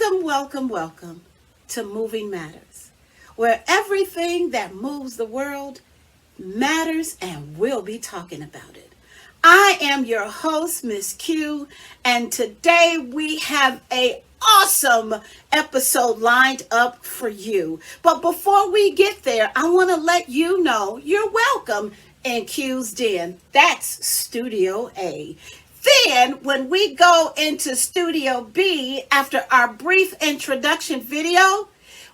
Welcome to Moving Matters, where everything that moves the world matters and we'll be talking about it. I am your host, Miss Q, and today we have a awesome episode lined up for you. But before we get there, I want to let you know you're welcome in Q's Den. That's Studio A. Then, when we go into Studio B after our brief introduction video,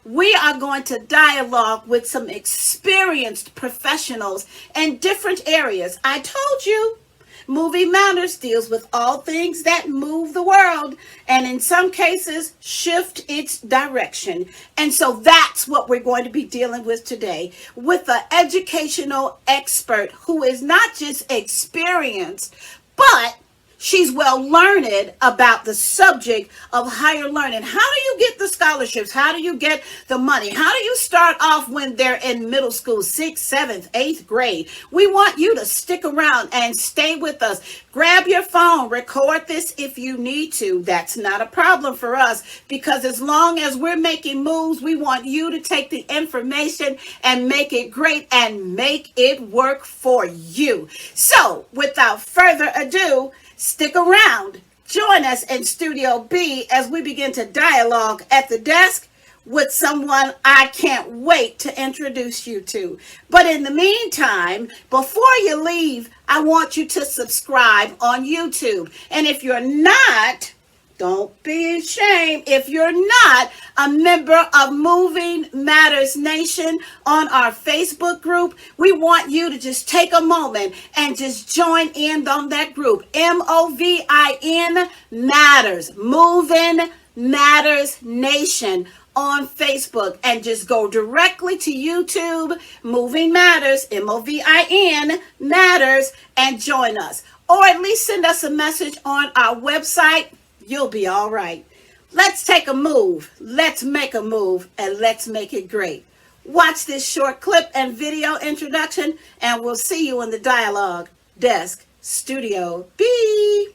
we are going to dialogue with some experienced professionals in different areas. I told you, Movie Matters deals with all things that move the world and in some cases shift its direction. And so that's what we're going to be dealing with today with an educational expert who is not just experienced, but she's well learned about the subject of higher learning. How do you get the scholarships? How do you get the money? How do you start off when they're in middle school, sixth, seventh, eighth grade? We want you to stick around and stay with us. Grab your phone, record this if you need to. That's not a problem for us because as long as we're making moves, we want you to take the information and make it great and make it work for you. So, without further ado, stick around. Join us in Studio B as we begin to dialogue at the desk with someone I can't wait to introduce you to. But in the meantime, before you leave, I want you to subscribe on YouTube. And if you're not, don't be ashamed. If you're not a member of Moving Matters Nation on our Facebook group, we want you to just take a moment and just join in on that group. MOVIN Matters, Moving Matters Nation on Facebook, and just go directly to YouTube, Moving Matters, MOVIN Matters, and join us. Or at least send us a message on our website. You'll be all right. Let's take a move. Let's make a move and let's make it great. Watch this short clip and video introduction, and we'll see you in the dialogue desk, Studio B.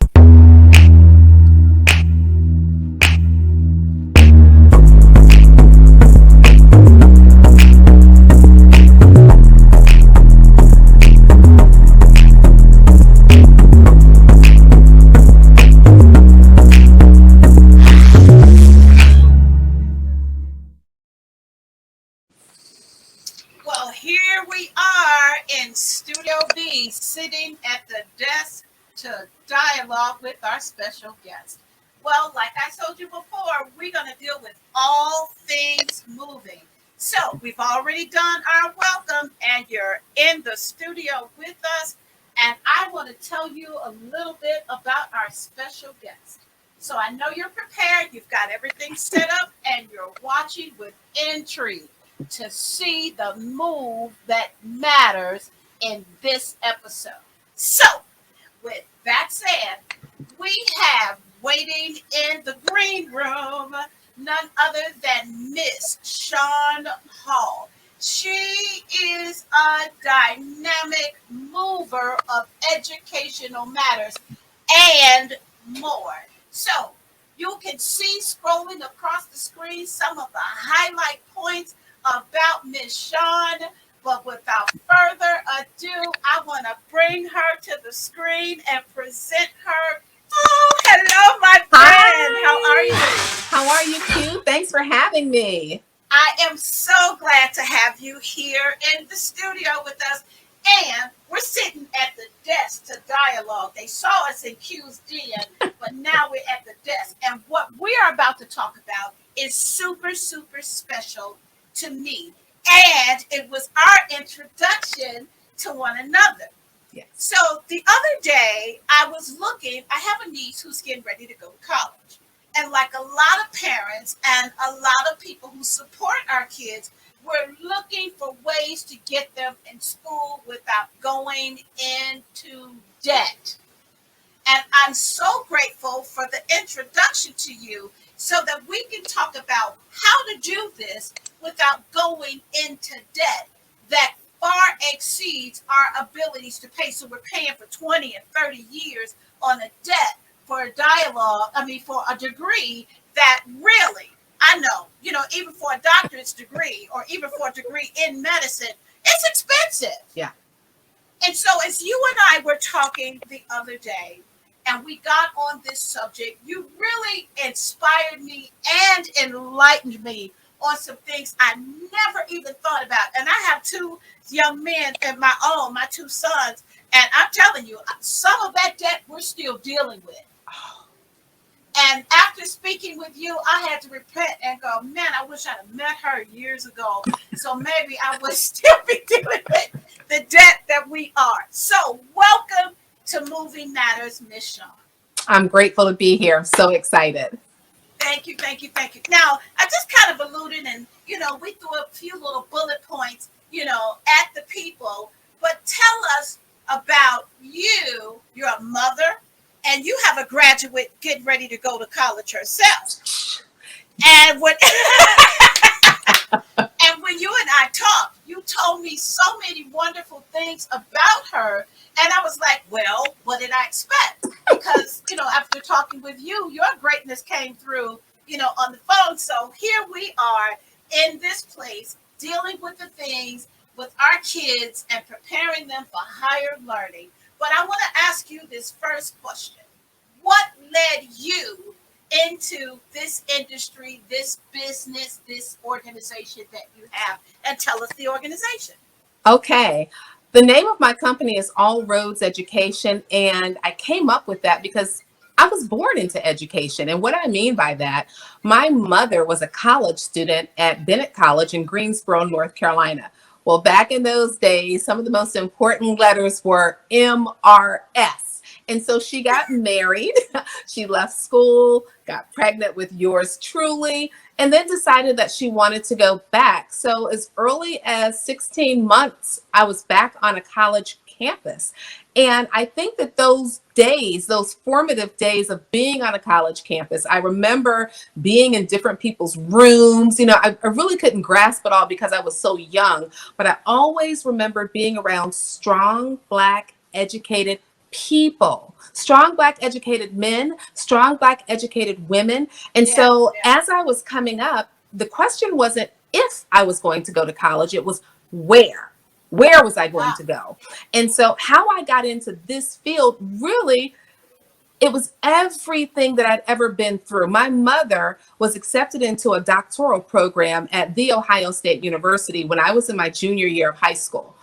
Well, here we are in Studio B, sitting at the desk to dialogue with our special guest. Well, like I told you before, we're going to deal with all things moving. So we've already done our welcome, and you're in the studio with us. And I want to tell you a little bit about our special guest. So I know you're prepared, you've got everything set up, and you're watching with intrigue to see the move that matters in this episode. So, with that said, we have waiting in the green room none other than Miss Shawn Hall. She is a dynamic mover of educational matters and more. So, you can see scrolling across the screen some of the highlight points about Miss Shawn, but without further ado, I want to bring her to the screen and present her. Oh, hello, my friend. How are you? How are you, Q? Thanks for having me. I am so glad to have you here in the studio with us. And we're sitting at the desk to dialogue. They saw us in Q's Den, but now we're at the desk. And what we are about to talk about is super, super special to me. And it was our introduction to one another. Yes. So the other day I was looking, I have a niece who's getting ready to go to college. And like a lot of parents and a lot of people who support our kids, we're looking for ways to get them in school without going into debt. And I'm so grateful for the introduction to you so that we can talk about how to do this without going into debt that far exceeds our abilities to pay. So we're paying for 20 and 30 years on a debt for a for a degree that really, I know, even for a doctorate's degree or even for a degree in medicine, it's expensive. Yeah. And so, as you and I were talking the other day, and we got on this subject, you really inspired me and enlightened me on some things I never even thought about. And I have two young men of my own, my two sons, and I'm telling you, some of that debt we're still dealing with. And after speaking with you, I had to repent and go, man, I wish I'd have met her years ago. So maybe I would still be dealing with the debt that we are. So welcome to Moving Matters, Miss Shawn. I'm grateful to be here. I'm so excited. Thank you, thank you, thank you. Now, I just kind of alluded and, we threw a few little bullet points, at the people. But tell us about you. You're a mother and you have a graduate getting ready to go to college herself. And when and when you and I talked, you told me so many wonderful things about her. And I was like, well, what did I expect? Because, after talking with you, your greatness came through, on the phone. So here we are in this place dealing with the things with our kids and preparing them for higher learning. But I want to ask you this first question. What led you into this industry, this business, this organization that you have? And tell us the organization. Okay. The name of my company is All Roads Education, and I came up with that because I was born into education. And what I mean by that, my mother was a college student at Bennett College in Greensboro, North Carolina. Well, back in those days, some of the most important letters were MRS. And so she got married, she left school, got pregnant with yours truly, and then decided that she wanted to go back. So as early as 16 months, I was back on a college campus. And I think that those days, those formative days of being on a college campus, I remember being in different people's rooms. I really couldn't grasp it all because I was so young, but I always remembered being around strong, Black, educated people, strong Black educated men, strong Black educated women. And so as I was coming up, the question wasn't if I was going to go to college, it was where. Where was I going to go? And so how I got into this field, really, it was everything that I'd ever been through. My mother was accepted into a doctoral program at The Ohio State University when I was in my junior year of high school.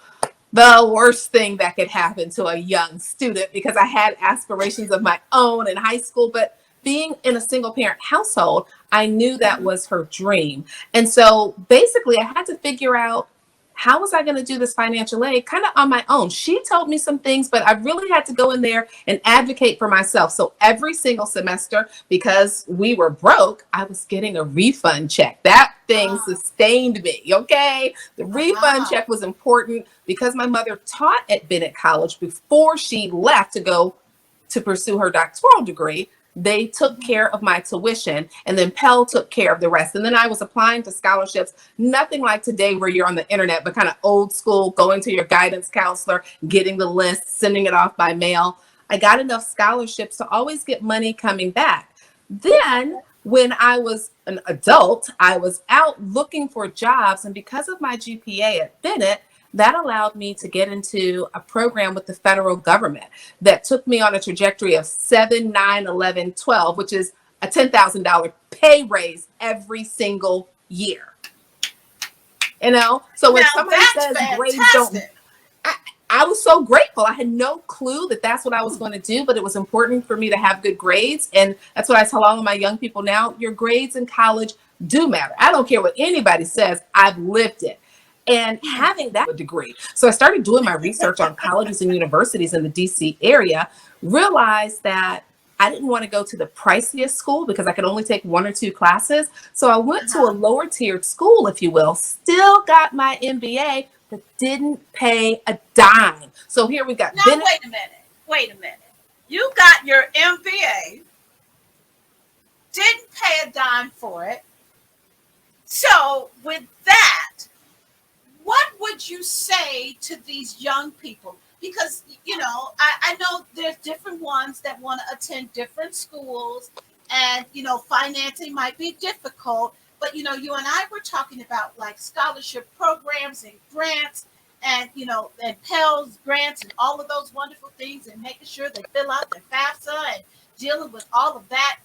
The worst thing that could happen to a young student, because I had aspirations of my own in high school, but being in a single parent household, I knew that was her dream. And so basically I had to figure out, how was I going to do this financial aid kind of on my own? She told me some things, but I really had to go in there and advocate for myself. So every single semester, because we were broke, I was getting a refund check. That thing sustained me. Okay. The refund check was important because my mother taught at Bennett College before she left to go to pursue her doctoral degree. They took care of my tuition, and then Pell took care of the rest. And then I was applying to scholarships, nothing like today where you're on the internet, but kind of old school, going to your guidance counselor, getting the list, sending it off by mail. I got enough scholarships to always get money coming back. Then when I was an adult, I was out looking for jobs. And because of my GPA at Bennett, that allowed me to get into a program with the federal government that took me on a trajectory of 7, 9, 11, 12, which is a $10,000 pay raise every single year. So when somebody says grades don't, I was so grateful. I had no clue that that's what I was going to do, but it was important for me to have good grades. And that's what I tell all of my young people now. Your grades in college do matter. I don't care what anybody says. I've lived it. And having that degree. So I started doing my research on colleges and universities in the DC area, realized that I didn't want to go to the priciest school because I could only take 1 or 2 classes. So I went to a lower tiered school, if you will, still got my MBA, but didn't pay a dime. So here we got. Now, wait a minute. You got your MBA, didn't pay a dime for it. So with that, what would you say to these young people? Because, I know there's different ones that want to attend different schools and financing might be difficult, but you and I were talking about like scholarship programs and grants, and and Pell's grants and all of those wonderful things, and making sure they fill out their FAFSA and dealing with all of that.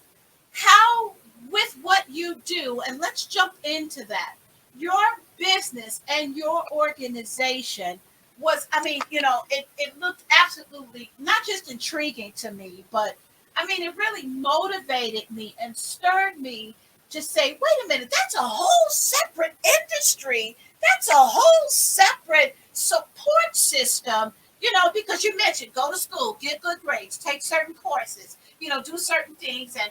How, with what you do, and let's jump into that, your business and your organization was, I mean, it looked absolutely not just intriguing to me, but I mean, it really motivated me and stirred me to say, wait a minute, that's a whole separate industry. That's a whole separate support system, because you mentioned go to school, get good grades, take certain courses, do certain things. And,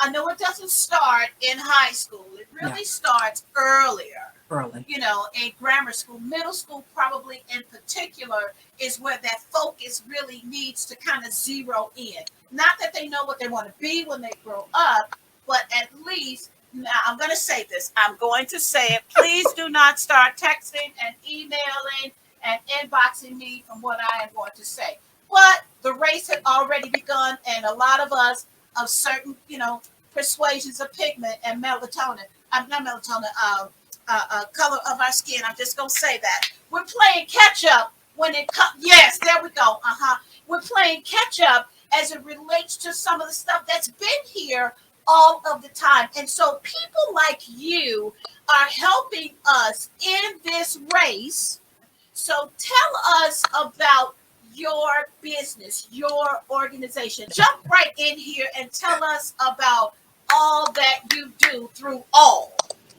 I know it doesn't start in high school. It really starts earlier. Early. In grammar school, middle school, probably in particular, is where that focus really needs to kind of zero in. Not that they know what they want to be when they grow up, but at least, now I'm going to say this. I'm going to say it. Please do not start texting and emailing and inboxing me from what I am going to say. But the race had already begun, and a lot of us of certain, persuasions of pigment and melatonin, not melatonin, color of our skin. I'm just going to say that. We're playing catch up when it comes. Yes, there we go. We're playing catch up as it relates to some of the stuff that's been here all of the time. And so people like you are helping us in this race. So tell us about your business, your organization. Jump right in here and tell us about all that you do through all.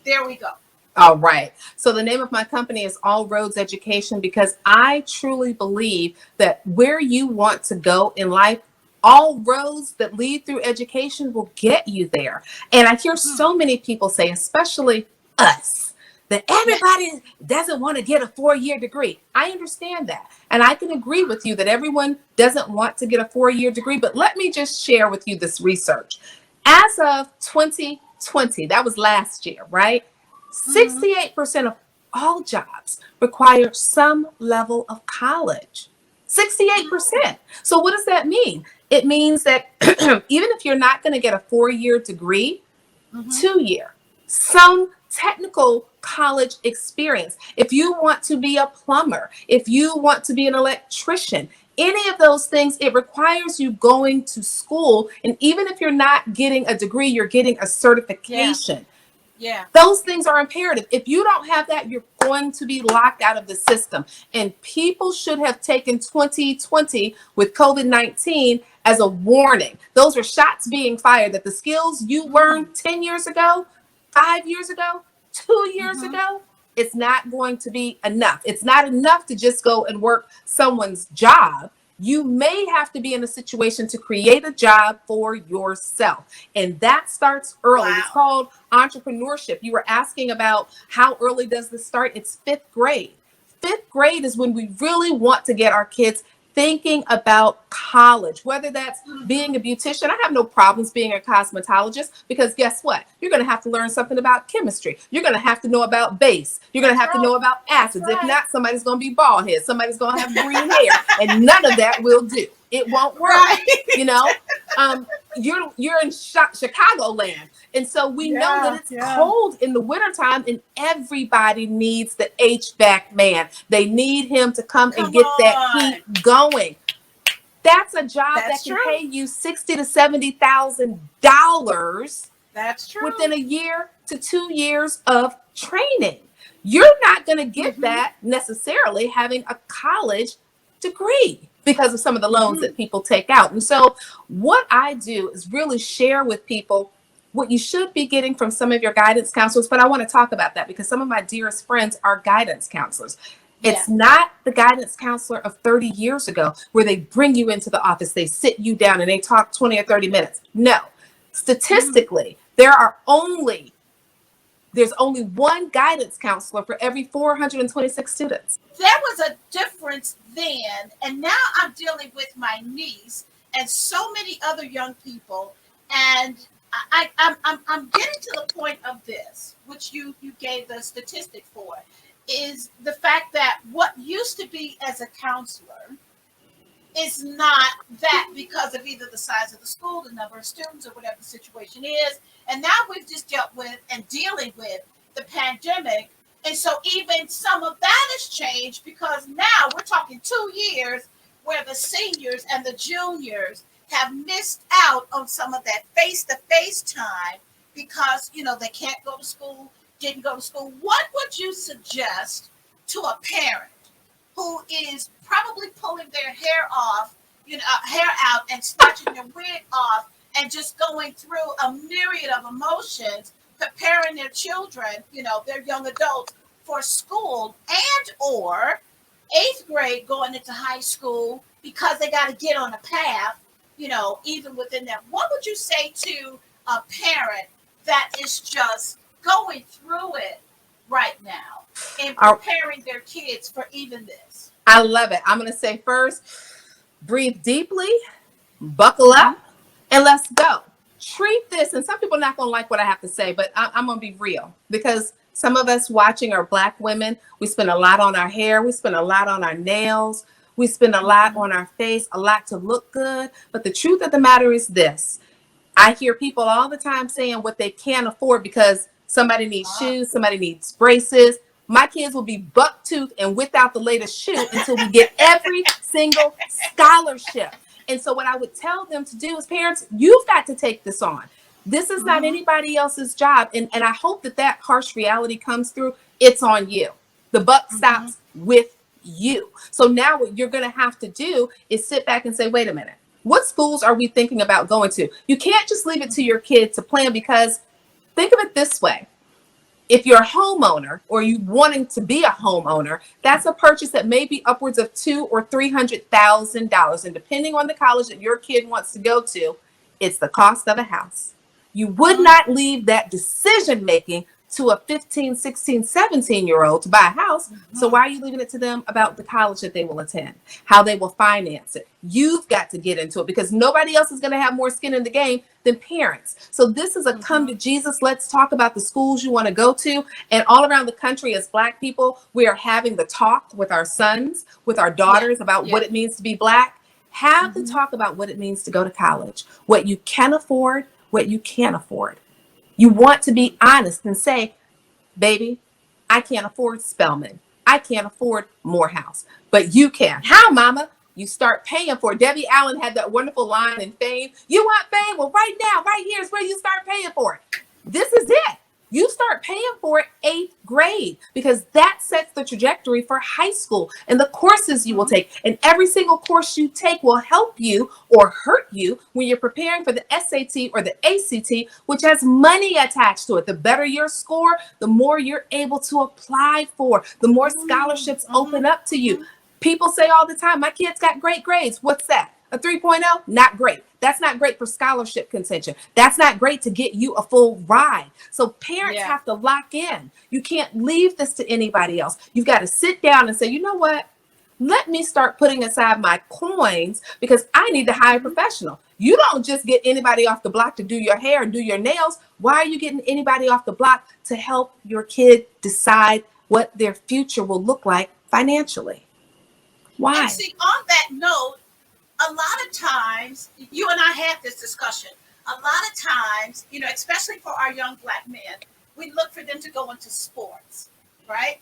There we go. All right. So the name of my company is All Roads Education, because I truly believe that where you want to go in life, all roads that lead through education will get you there. And I hear so many people say, especially us, that everybody doesn't want to get a 4-year degree. I understand that. And I can agree with you that everyone doesn't want to get a 4-year degree. But let me just share with you this research. As of 2020, that was last year, right? 68% of all jobs require some level of college. 68%. So what does that mean? It means that even if you're not going to get a 4-year degree, 2-year, some technical college experience. If you want to be a plumber, if you want to be an electrician, any of those things, it requires you going to school. And even if you're not getting a degree, you're getting a certification. Yeah. Those things are imperative. If you don't have that, you're going to be locked out of the system. And people should have taken 2020 with COVID-19 as a warning. Those are shots being fired that the skills you learned 10 years ago, 5 years ago, 2 years ago, it's not going to be enough. It's not enough to just go and work someone's job. You may have to be in a situation to create a job for yourself. And that starts early. Wow. It's called entrepreneurship. You were asking about how early does this start? It's 5th grade. 5th grade is when we really want to get our kids thinking about college, whether that's being a beautician. I have no problems being a cosmetologist, because guess what? You're going to have to learn something about chemistry. You're going to have to know about base. You're going to have to know about acids. If not, somebody's going to be bald head. Somebody's going to have green hair, and none of that will do. It won't work. You're in Chicagoland. And so we know that it's cold in the wintertime, and everybody needs the HVAC man. They need him to come and get that heat going. That's a job that can pay you $60,000 to $70,000. That's true. Within a year to 2 years of training. You're not going to get that necessarily having a college degree, because of some of the loans that people take out. And so what I do is really share with people what you should be getting from some of your guidance counselors. But I want to talk about that because some of my dearest friends are guidance counselors. It's not the guidance counselor of 30 years ago where they bring you into the office, they sit you down and they talk 20 or 30 minutes. No, statistically, there's only one guidance counselor for every 426 students. There was a difference then, and now I'm dealing with my niece and so many other young people, and I'm getting to the point of this, which you gave the statistic for, is the fact that what used to be as a counselor is not that because of either the size of the school, the number of students, or whatever the situation is. And now we've just dealt with and dealing with the pandemic. And so even some of that has changed because now we're talking 2 years where the seniors and the juniors have missed out on some of that face-to-face time because, they can't go to school, didn't go to school. What would you suggest to a parent who is probably pulling their hair off, hair out and snatching their wig off and just going through a myriad of emotions, preparing their children, their young adults for school and or eighth grade going into high school because they got to get on a path, even within that. What would you say to a parent that is just going through it right now and preparing their kids for even this? I love it. I'm going to say first, breathe deeply, buckle up, and let's go. Treat this, and some people are not going to like what I have to say, but I'm going to be real because some of us watching are Black women. We spend a lot on our hair. We spend a lot on our nails. We spend a lot on our face, a lot to look good. But the truth of the matter is this. I hear people all the time saying what they can't afford because somebody needs shoes, somebody needs braces. My kids will be buck tooth and without the latest shoe until we get every single scholarship. And so what I would tell them to do is, parents, you've got to take this on. This is not anybody else's job. And I hope that harsh reality comes through. It's on you. The buck stops with you. So now what you're going to have to do is sit back and say, wait a minute. What schools are we thinking about going to? You can't just leave it to your kid to plan because think of it this way. If you're a homeowner or you wanting to be a homeowner, that's a purchase that may be upwards of $200,000 or $300,000. And depending on the college that your kid wants to go to, it's the cost of a house. You would not leave that decision making to a 15, 16, 17-year-old to buy a house. So why are you leaving it to them about the college that they will attend, how they will finance it? You've got to get into it because nobody else is going to have more skin in the game than parents. So this is a come to Jesus. Let's talk about the schools you want to go to. And all around the country, as Black people, we are having the talk with our sons, with our daughters about what it means to be Black. Have the talk about what it means to go to college, what you can afford, what you can't afford. You want to be honest and say, baby, I can't afford Spelman. I can't afford Morehouse, but you can. How, mama? You start paying for it. Debbie Allen had that wonderful line in Fame. You want fame? Well, right now, right here is where you start paying for it. This is it. You start paying for it 8th grade because that sets the trajectory for high school and the courses you will take. And every single course you take will help you or hurt you when you're preparing for the SAT or the ACT, which has money attached to it. The better your score, the more you're able to apply for, the more scholarships open up to you. People say all the time, my kids got great grades. What's that? A 3.0? Not great. That's not great for scholarship contention. That's not great to get you a full ride. So parents have to lock in. You can't leave this to anybody else. You've got to sit down and say, you know what? Let me start putting aside my coins because I need to hire a professional. You don't just get anybody off the block to do your hair and do your nails. Why are you getting anybody off the block to help your kid decide what their future will look like financially? Why? And see, on that note, a lot of times, you and I had this discussion. A lot of times, especially for our young Black men, we look for them to go into sports, right?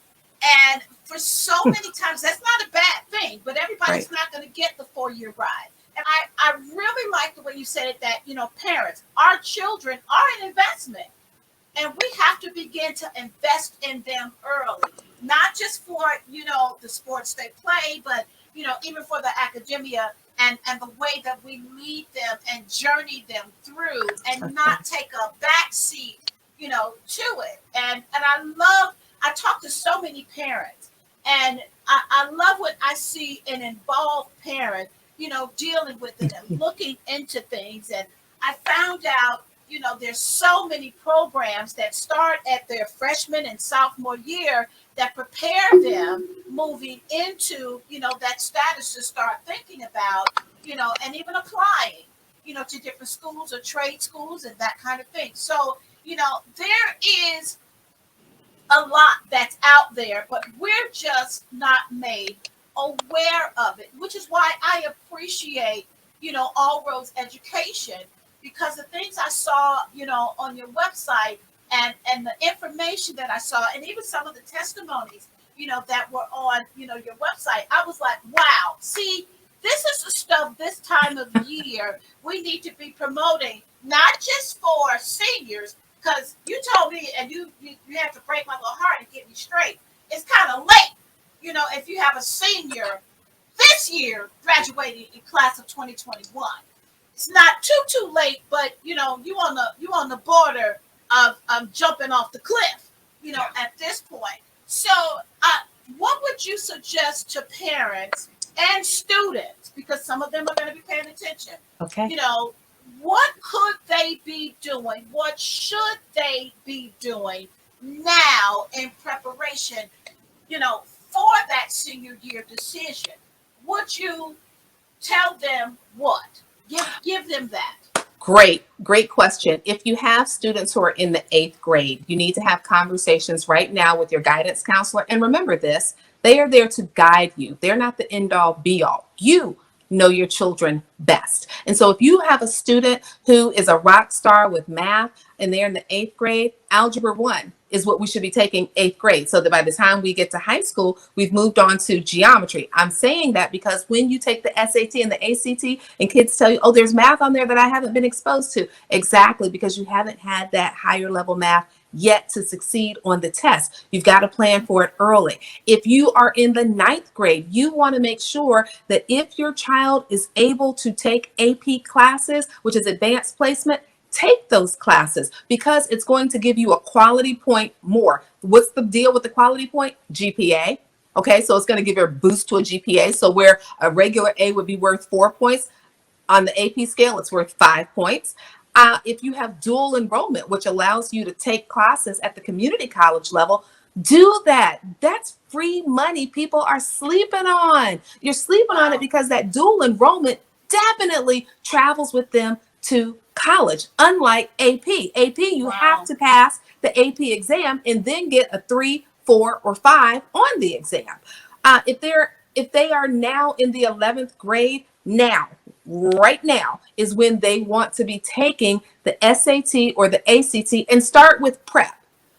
And for so many times, that's not a bad thing, but everybody's not going to get the 4-year ride. And I really like the way you said it that, parents, our children are an investment. And we have to begin to invest in them early, not just for, the sports they play, but, even for the academia and the way that we lead them and journey them through and not take a back seat, to it. And I talk to so many parents and I love what I see an involved parent, dealing with it and looking into things. And I found out, there's so many programs that start at their freshman and sophomore year that prepare them moving into, that status to start thinking about, and even applying, to different schools or trade schools and that kind of thing. So, there is a lot that's out there, but we're just not made aware of it, which is why I appreciate, All Roads Education, because the things I saw, on your website, and the information that I saw, and even some of the testimonies, that were on, your website, I was like, wow, see, this is the stuff this time of year we need to be promoting, not just for seniors, because you told me, and you have to break my little heart and get me straight. It's kind of late, if you have a senior this year graduating in class of 2021. It's not too late, but you on the border of jumping off the cliff, at this point. So, what would you suggest to parents and students, because some of them are going to be paying attention? Okay. What could they be doing? What should they be doing now in preparation, for that senior year decision? Would you tell them what? Give them that. Great question. If you have students who are in the 8th grade, you need to have conversations right now with your guidance counselor. And remember this, they are there to guide you. They're not the end all be all. You know your children best. And so if you have a student who is a rock star with math and they're in the 8th grade, Algebra 1 is what we should be taking 8th grade, so that by the time we get to high school, we've moved on to geometry. I'm saying that because when you take the SAT and the ACT and kids tell you, oh, there's math on there that I haven't been exposed to. Exactly, because you haven't had that higher level math yet to succeed on the test. You've got to plan for it early. If you are in the 9th grade, you want to make sure that if your child is able to take AP classes, which is advanced placement, take those classes, because it's going to give you a quality point more. What's the deal with the quality point? GPA. Okay, so it's going to give you a boost to a GPA. So where a regular A would be worth 4 points, on the AP scale, it's worth 5 points. If you have dual enrollment, which allows you to take classes at the community college level, do that. That's free money people are sleeping on. You're sleeping on it because that dual enrollment definitely travels with them to college, unlike AP. AP, you have to pass the AP exam and then get a 3, 4, or 5 on the exam. If they are now in the 11th grade, right now is when they want to be taking the SAT or the ACT, and start with prep.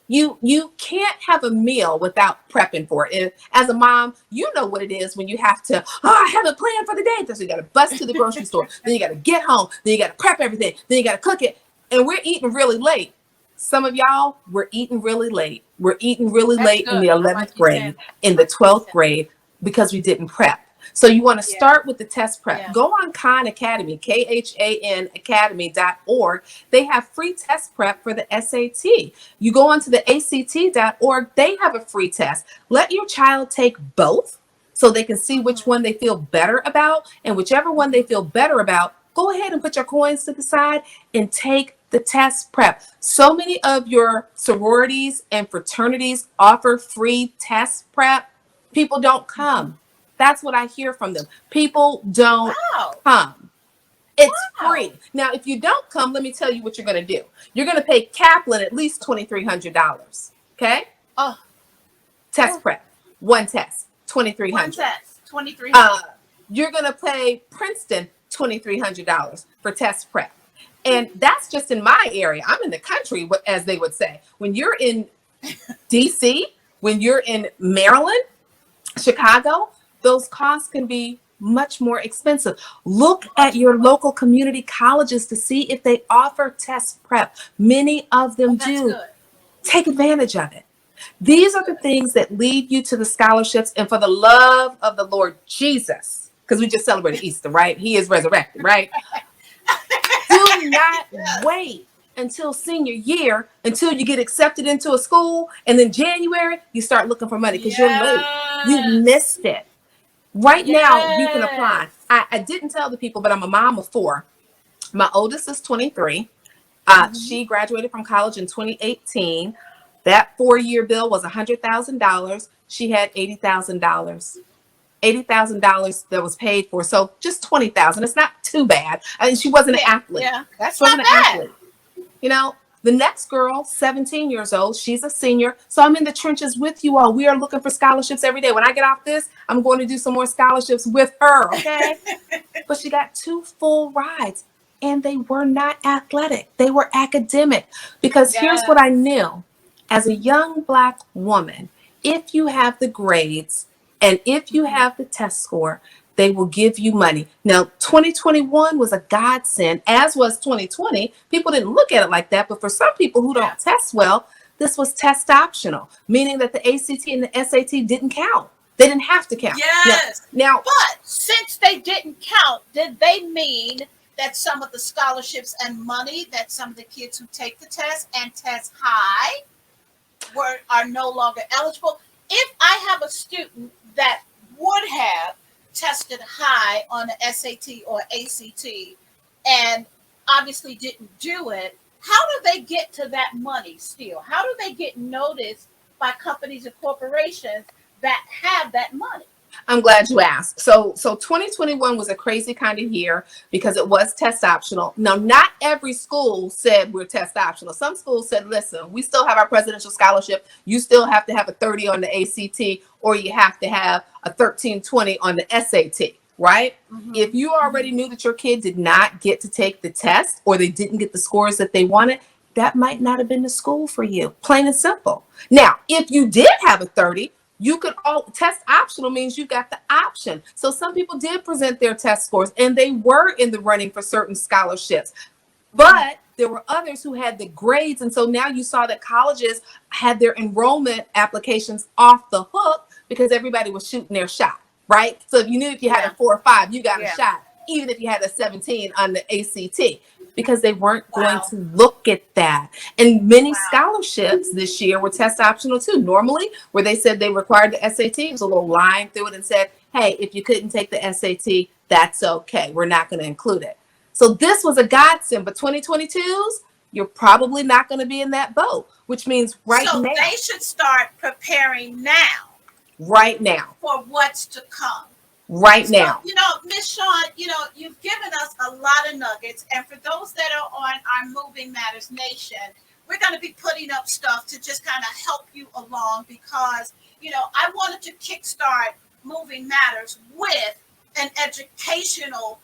You can't have a meal without prepping for it. And as a mom, you know what it is when you have to, I haven't planned for the day. So you got to bust to the grocery store. Then you got to get home. Then you got to prep everything. Then you got to cook it. And we're eating really late. Some of y'all, we're eating really late. We're eating really late in the 11th grade, in the 12th grade, because we didn't prep. So you want to start with the test prep. Yeah. Go on Khan Academy, KHAN Academy.org. They have free test prep for the SAT. You go onto the ACT.org. They have a free test. Let your child take both so they can see which one they feel better about. And whichever one they feel better about, go ahead and put your coins to the side and take the test prep. So many of your sororities and fraternities offer free test prep. People don't come. That's what I hear from them. People don't come. It's free. Now, if you don't come, let me tell you what you're going to do. You're going to pay Kaplan at least $2,300. Okay? Test prep. One test, $2,300. One test, $2,300. You're going to pay Princeton $2,300 for test prep. And that's just in my area. I'm in the country, as they would say. When you're in DC, when you're in Maryland, Chicago, those costs can be much more expensive. Look at your local community colleges to see if they offer test prep. Many of them do. Good. Take advantage of it. These are the things that lead you to the scholarships. And for the love of the Lord Jesus, because we just celebrated Easter, right? He is resurrected, right? Do not wait until senior year, until you get accepted into a school, and then January you start looking for money because you're late. You missed it. Right now you can apply. I didn't tell the people, but I'm a mom of 4. My oldest is 23. She graduated from college in 2018. That 4-year bill was $100,000. She had $80,000. $80,000 that was paid for. So just $20,000. It's not too bad. I mean, she wasn't an athlete. Yeah, that's she wasn't not bad. Athlete. You know, The next girl, 17 years old, she's a senior. So I'm in the trenches with you all. We are looking for scholarships every day. When I get off this, I'm going to do some more scholarships with her. Okay. But she got 2 full rides, and they were not athletic. They were academic. Because here's what I Yes. knew as a young Black woman, if you have the grades and if you Mhm. have the test score, they will give you money. Now, 2021 was a godsend, as was 2020. People didn't look at it like that. But for some people who Yeah. don't test well, this was test optional, meaning that the ACT and the SAT didn't count. They didn't have to count. Now, Yes. now But since they didn't count, did they mean that some of the scholarships and money that some of the kids who take the test and test high are no longer eligible? If I have a student that would have tested high on the SAT or ACT and obviously didn't do it, how do they get to that money still? How do they get noticed by companies and corporations that have that money? I'm glad you asked. So 2021 was a crazy kind of year because it was test optional. Now, not every school said we're test optional. Some schools said, listen, we still have our presidential scholarship. You still have to have a 30 on the ACT, or you have to have a 1320 on the SAT, right? If Mm-hmm. you already knew that your kid did not get to take the test or they didn't get the scores that they wanted, that might not have been the school for you, plain and simple. Now, if you did have a 30, you could all test optional means you got the option. So some people did present their test scores and they were in the running for certain scholarships. But there were others who had the grades. And so now you saw that colleges had their enrollment applications off the hook because everybody was shooting their shot, right? So if you knew if you had a Yeah. 4 or 5, you got a Yeah. shot, even if you had a 17 on the ACT, because they weren't going Wow. to look at that. And many Wow. scholarships this year were test optional too. Normally, where they said they required the SAT, it was a little line through it and said, hey, if you couldn't take the SAT, that's okay. We're not going to include it. So this was a godsend, but 2022's, you're probably not going to be in that boat, which means So they should start preparing now right now, for what's to come. right So, now. Miss Shawn, you've given us a lot of nuggets. And for those that are on our Moving Matters Nation, we're going to be putting up stuff to just kind of help you along because, I wanted to kickstart Moving Matters with an educational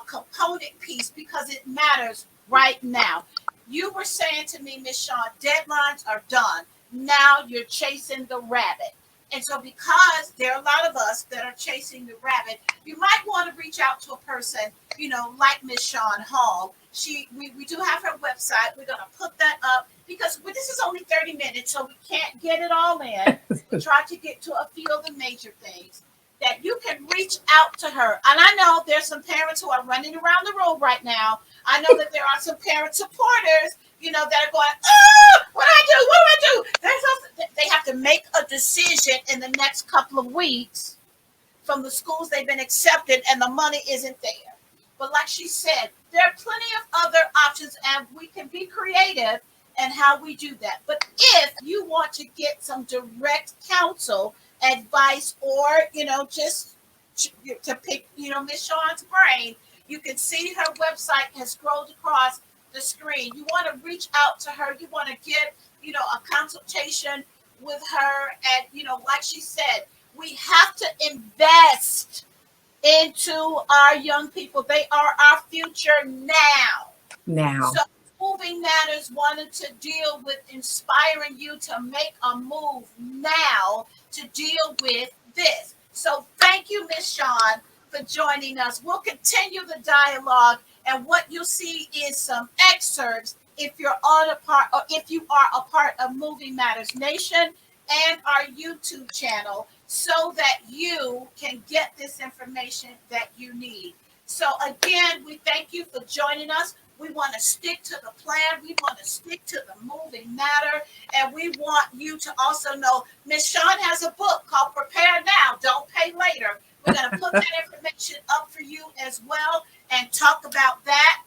component piece because it matters right now. You were saying to me, Miss Shawn, deadlines are done. Now you're chasing the rabbit. And so, because there are a lot of us that are chasing the rabbit, you might want to reach out to a person, like Miss Shawn Hall. We do have her website. We're going to put that up because this is only 30 minutes, so we can't get it all in. We try to get to a few of the major things that you can reach out to her. And I know there's some parents who are running around the room right now. I know that there are some parent supporters that are going, oh, what do I do? What do I do? They have to make a decision in the next couple of weeks from the schools they've been accepted and the money isn't there. But like she said, there are plenty of other options and we can be creative in how we do that. But if you want to get some direct counsel, advice, or, just to pick, Miss Shawn's brain, you can see her website has scrolled across the screen. You want to reach out to her. You want to get, a consultation with her. And, like she said, we have to invest into our young people. They are our future now. Now. So Moving Matters wanted to deal with inspiring you to make a move now to deal with this. So thank you, Miss Shawn, for joining us. We'll continue the dialogue, and what you'll see is some excerpts if you're on a part or if you are a part of Moving Matters Nation and our YouTube channel so that you can get this information that you need. So again, we thank you for joining us. We want to stick to the plan. We want to stick to the moving matter. And we want you to also know Miss Shawn has a book called Prepare Now, Don't Pay Later. We're going to put that information up for you as well and talk about that,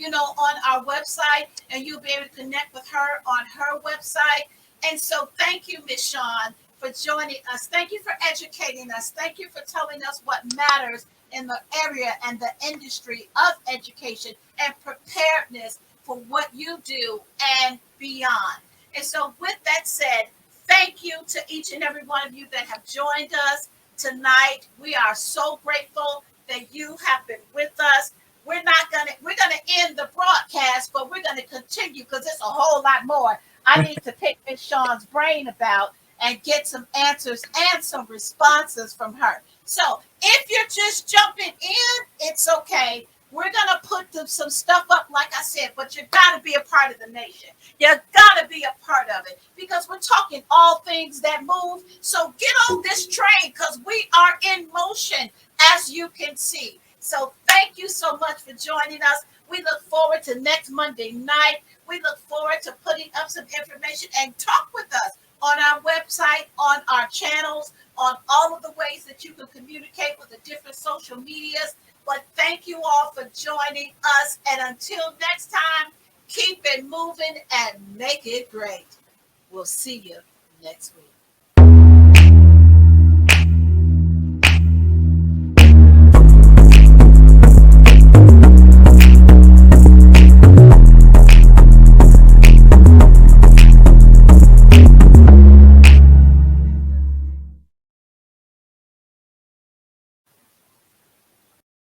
on our website. And you'll be able to connect with her on her website. And so thank you, Miss Shawn, for joining us. Thank you for educating us. Thank you for telling us what matters in the area and the industry of education and preparedness for what you do and beyond. And so, with that said, thank you to each and every one of you that have joined us tonight. We are so grateful that you have been with us. We're gonna end the broadcast, but we're gonna continue because it's a whole lot more I need to pick Miss Shawn's brain about and get some answers and some responses from her. So if you're just jumping in, it's okay. We're gonna put some stuff up, like I said, but you gotta be a part of the nation. You gotta be a part of it because we're talking all things that move. So get on this train because we are in motion, as you can see. So thank you so much for joining us. We look forward to next Monday night. We look forward to putting up some information and talk with us on our website, on our channels, on all of the ways that you can communicate with the different social medias. But thank you all for joining us. And until next time, keep it moving and make it great. We'll see you next week.